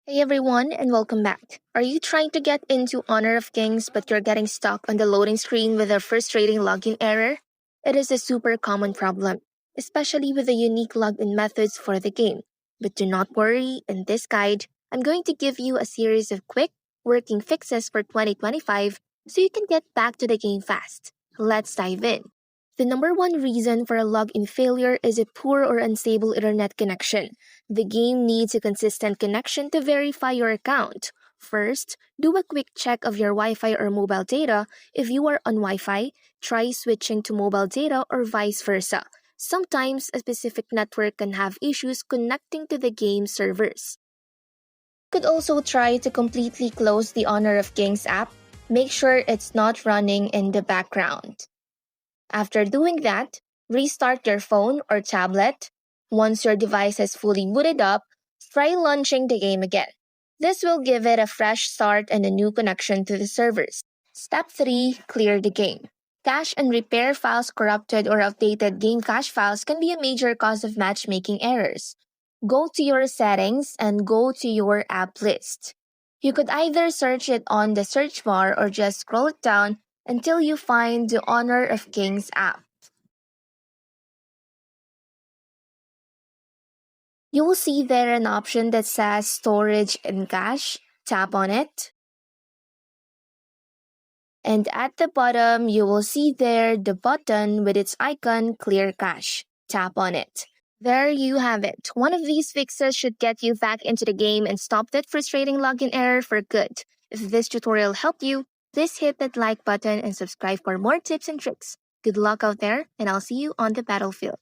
Hey everyone, and welcome back. Are you trying to get into Honor of Kings but you're getting stuck on the loading screen with a frustrating login error? It is a super common problem, especially with the unique login methods for the game. But do not worry, in this guide, I'm going to give you a series of quick, working fixes for 2025 so you can get back to the game fast. Let's dive in. The number one reason for a login failure is a poor or unstable internet connection. The game needs a consistent connection to verify your account. First, do a quick check of your Wi Fi or mobile data. If you are on Wi Fi, try switching to mobile data or vice versa. Sometimes a specific network can have issues connecting to the game servers. You could also try to completely close the Honor of Kings app. Make sure it's not running in the background. After doing that, restart your phone or tablet. Once your device is fully booted up, try launching the game again. This will give it a fresh start and a new connection to the servers. Step 3. Clear the game. Cache and repair files. Corrupted or outdated game cache files can be a major cause of matchmaking errors. Go to your settings and go to your app list. You could either search it on the search bar or just scroll it down until you find the Honor of Kings app. You will see there an option that says Storage and Cache. Tap on it. And at the bottom, you will see there the button with its icon Clear Cache. Tap on it. There you have it. One of these fixes should get you back into the game and stop that frustrating login error for good. If this tutorial helped you, please hit that like button and subscribe for more tips and tricks. Good luck out there, and I'll see you on the battlefield.